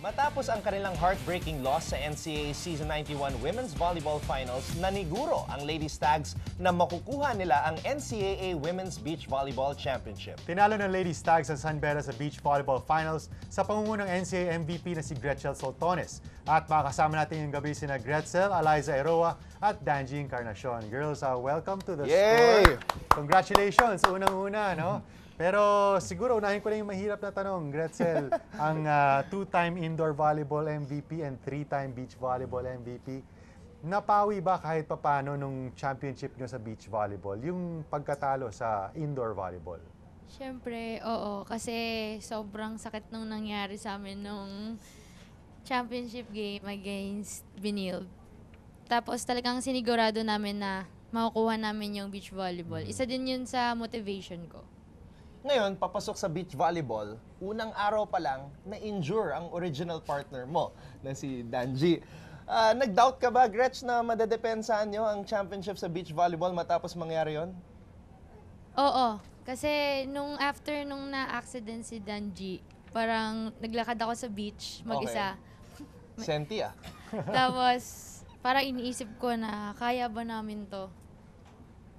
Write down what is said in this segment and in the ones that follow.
Matapos ang kanilang heartbreaking loss sa NCAA Season 91 Women's Volleyball Finals, naniguro ang Lady Stags na makukuha nila ang NCAA Women's Beach Volleyball Championship. Tinalo ng Lady Stags ang San Beda sa Beach Volleyball Finals sa pangungunang NCAA MVP na si Gretchel Soltones. At makakasama natin yung gabi sina Gretzel, Eliza Eroa at Danji Encarnacion. Girls, welcome to the store. Congratulations, unang-una, no? Pero siguro unahin ko na yung mahirap na tanong, Gretzel, ang two-time indoor volleyball MVP and three-time beach volleyball MVP. Napawi ba kahit papano nung championship nyo sa beach volleyball, yung pagkatalo sa indoor volleyball? Siyempre, oo. Kasi sobrang sakit nung nangyari sa amin nung championship game against Benilde. Tapos talagang sinigurado namin na makukuha namin yung beach volleyball. Isa din yun sa motivation ko. Ngayon, papasok sa beach volleyball, unang araw pa lang, na-injure ang original partner mo, na si Danji. Nag-doubt ka ba, Gretch, na madadepensahan nyo ang championship sa beach volleyball matapos mangyari yon? Oo. Kasi after nung na-accident si Danji, parang naglakad ako sa beach mag-isa. Okay. Senti Tapos, parang iniisip ko na kaya ba namin to?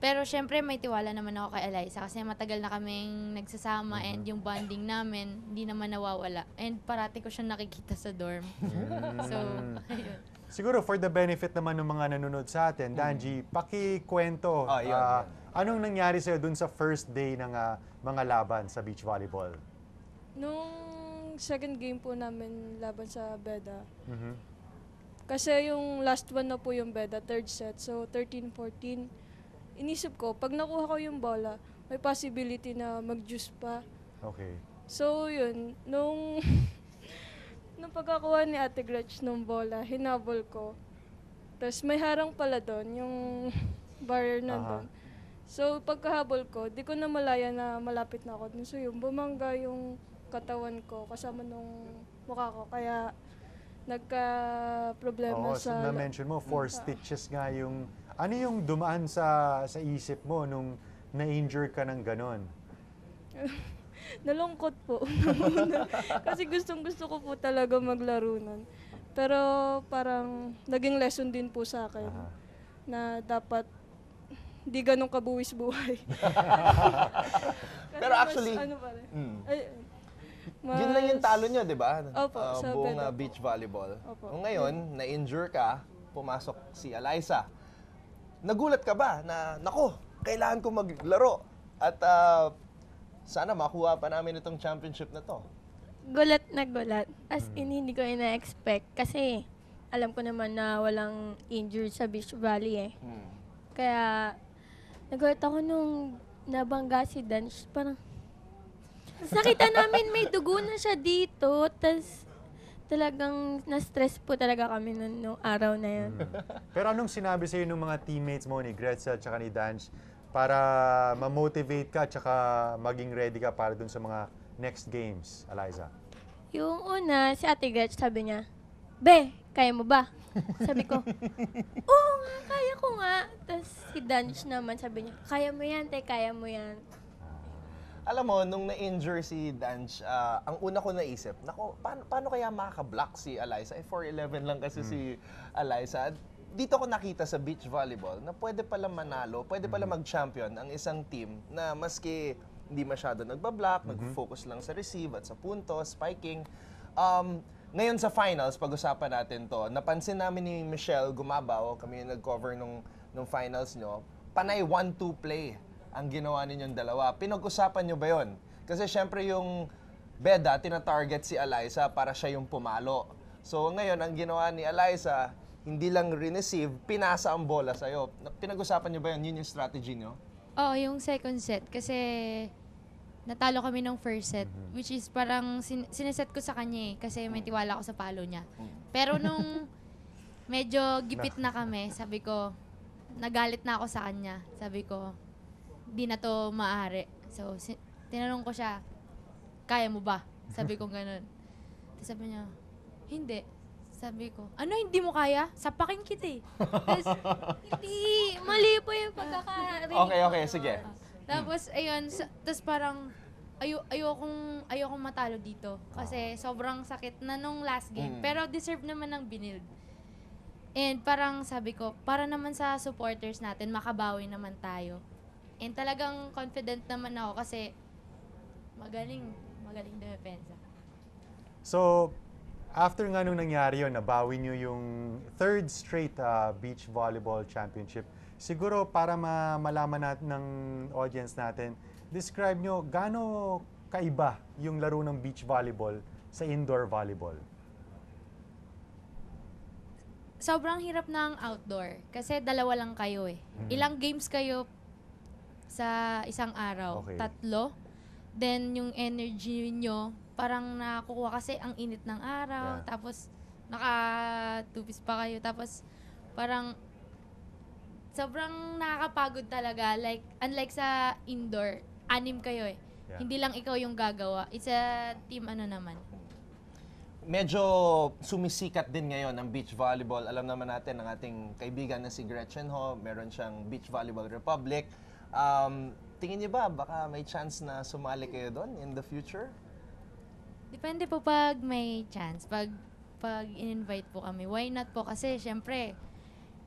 Pero syempre may tiwala naman ako kay Eliza kasi matagal na kaming nagsasama and yung bonding namin hindi naman nawawala. And parati ko siya nakikita sa dorm. So, ayun. Siguro for the benefit naman ng mga nanonood sa atin, Danji, pakikwento. Anong nangyari sa'yo dun sa first day ng mga laban sa beach volleyball? Nung second game po namin laban sa Beda, kasi yung last one na po yung Beda, third set, so 13-14, inisip ko, pag nakuha ko yung bola, may possibility na mag-juice pa. Okay. So yun, nung pagkakuha ni Ate Gretch ng bola, hinabol ko. Tapos may harang pala doon, yung barrier nandun. So pagkahabol ko, di ko na malaya na malapit na ako dun. So yun, bumangga yung katawan ko kasama nung mukha ko. Kaya nagka-problema sa... na-mention mo, 4 stitches nga yung... Ano yung dumaan sa isip mo nung na-injure ka ng ganon? Nalungkot po. Kasi gustong-gusto ko po talaga maglaro nun. Pero parang naging lesson din po sa akin na dapat di ganun kabuwis buhay. Pero actually, yun lang yung talo nyo, di ba? Opo, sa buong Beda beach volleyball. Opo. Ngayon, na-injure ka, pumasok si Eliza. Nagulat ka ba na, nako, kailangan ko maglaro at sana makuha pa namin itong championship na to? Gulat na gulat. As in, hindi ko ina-expect. Kasi alam ko naman na walang injured sa Beach Valley eh. Kaya nagulat ako nung nabangga si Danj. Parang nakita namin may dugo na siya dito. Tapos talagang na-stress po talaga kami nung araw na yun. Pero anong sinabi sa'yo ng mga teammates mo ni Gretzel at ni Danj para ma-motivate ka at maging ready ka para dun sa mga next games, Eliza? Yung una, si Ate Gretch sabi niya, "Be, kaya mo ba?" Sabi ko, "Oo nga, kaya ko nga." Tapos si Danj naman sabi niya, "Kaya mo yan, te, kaya mo yan." Alam mo, nung na-injure si Danj, ang una ko naisip, nako, paano kaya makaka-block si Eliza? 4'11 lang kasi si Eliza. Dito ko nakita sa beach volleyball na pwede pala manalo, pwede pala mag-champion ang isang team na maski hindi masyado nagbablock, nag-focus lang sa receive at sa punto, spiking. Ngayon sa finals, pag-usapan natin to, napansin namin ni Michelle Gumabaw, kami yung nag-cover nung finals nyo, panay 1-2 play ang ginawa ninyong dalawa. Pinag-usapan nyo ba yun? Kasi syempre yung Beda, tina-target si Eliza para siya yung pumalo. So ngayon, ang ginawa ni Eliza, hindi lang re-receive, pinasa ang bola sa'yo. Pinag-usapan nyo ba yun? Yun yung strategy nyo? Oo, yung second set. Kasi natalo kami ng first set. Which is parang sineset ko sa kanya eh. Kasi may tiwala ako sa palo niya. Pero nung medyo gipit na kami, sabi ko, nagalit na ako sa kanya. Sabi ko, di na to maaari. So, tinanong ko siya, "Kaya mo ba?" Sabi ko ganun. Tapos sabi niya, "Hindi." Sabi ko, "Ano, hindi mo kaya? Sapakin kita eh." Tapos, hindi, mali po yung pagkakarinig. Okay, sige. Tapos, ayun, tapos parang, ayokong matalo dito. Kasi sobrang sakit na nung last game. Pero deserve naman ng Binild. And parang sabi ko, para naman sa supporters natin, makabawi naman tayo. And talagang confident naman ako kasi magaling depensa. So, after nga nung nangyari yun, nabawi nyo yung third straight beach volleyball championship. Siguro para malaman natin ng audience natin, describe nyo gaano kaiba yung laro ng beach volleyball sa indoor volleyball. Sobrang hirap ng outdoor kasi dalawa lang kayo eh. Ilang games kayo sa isang araw? Okay. 3. Then yung energy nyo parang nakukuha kasi ang init ng araw. Yeah. Tapos naka-two-piece pa kayo. Tapos parang sobrang nakakapagod talaga. Like, unlike sa indoor, 6 kayo eh. Yeah. Hindi lang ikaw yung gagawa. It's a team naman. Medyo sumisikat din ngayon ang beach volleyball. Alam naman natin ang ating kaibigan na si Gretchen Ho, meron siyang Beach Volleyball Republic. Tingin niyo ba baka may chance na sumali kayo doon in the future? Depende po pag may chance. Pag in-invite po kami, why not po? Kasi syempre,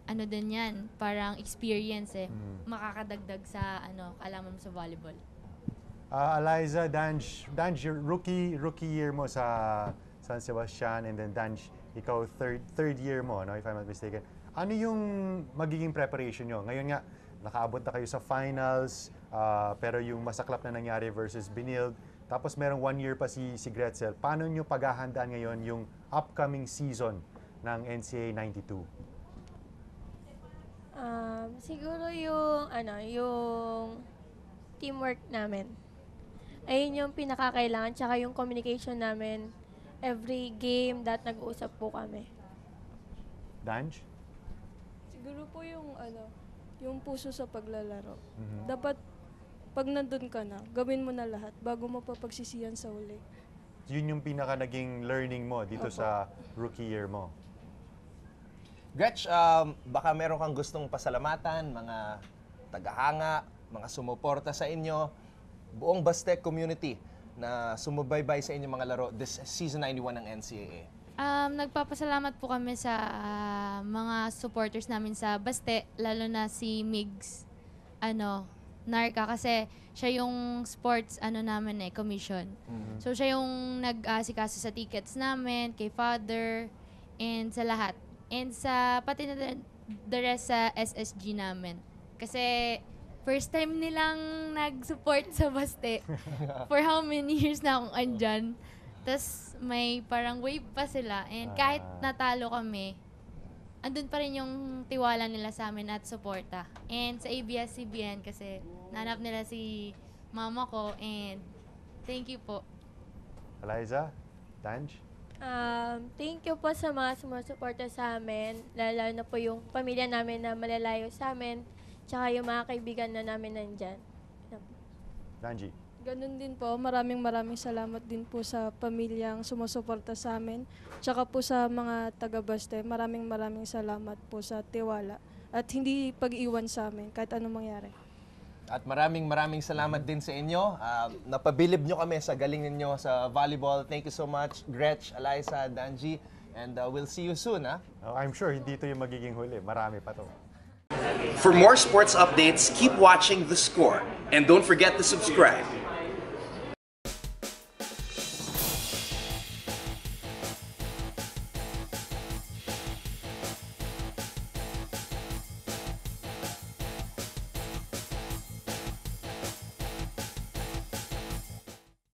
ano din yan, parang experience eh. Makakadagdag sa kalaman mo sa volleyball. Eliza, Danj, rookie year mo sa San Sebastian, and then Danj, ikaw third year mo, no, if I'm not mistaken. Ano yung magiging preparation nyo? Ngayon nga, nakaabot na kayo sa finals, pero yung masaklap na nangyari versus Binild, tapos merong 1 year pa si Gretzel. Paano nyo paghahandaan ngayon yung upcoming season ng NCAA 92? Siguro yung teamwork namin. Ayun yung pinakakailangan, tsaka yung communication namin. Every game that nag-uusap po kami. Danj? Siguro po yung puso sa paglalaro. Dapat pag nandun ka na, gawin mo na lahat bago mo pa pagsisiyan sa huli. Yun yung pinaka naging learning mo dito sa rookie year mo. Gretch, baka meron kang gustong pasalamatan, mga tagahanga, mga sumuporta sa inyo, buong Bastek community na sumubaybay sa inyong mga laro this season 91 ng NCAA. Nagpapasalamat po kami sa mga supporters namin sa Baste, lalo na si Migs, Narca, kasi siya yung sports namin commission. So siya yung nag-asikaso sa tickets namin, kay Father, and sa lahat. And sa pati na the rest sa SSG namin. Kasi first time nilang nag-support sa Baste. For how many years na akong andyan. Tapos may parang wave pa sila. And kahit natalo kami, andun pa rin yung tiwala nila sa amin at suporta. And sa ABS-CBN kasi nanap nila si mama ko. And thank you po. Eliza? Danj? Thank you po sa mga sumusuporta sa amin. Lalo na po yung pamilya namin na malalayo sa amin. Tsaka yung mga kaibigan na namin nandyan. Danji? Ganun din po. Maraming salamat din po sa pamilyang sumusuporta sa amin. Tsaka po sa mga taga-Baste. Maraming salamat po sa tiwala. At hindi pag-iwan sa amin kahit anong mangyari. At maraming salamat din sa inyo. Napabilib nyo kami sa galing ninyo sa volleyball. Thank you so much, Gretch, Eliza, Danji. And we'll see you soon. I'm sure hindi ito yung magiging huli. Marami pa to. For more sports updates, keep watching The Score. And don't forget to subscribe.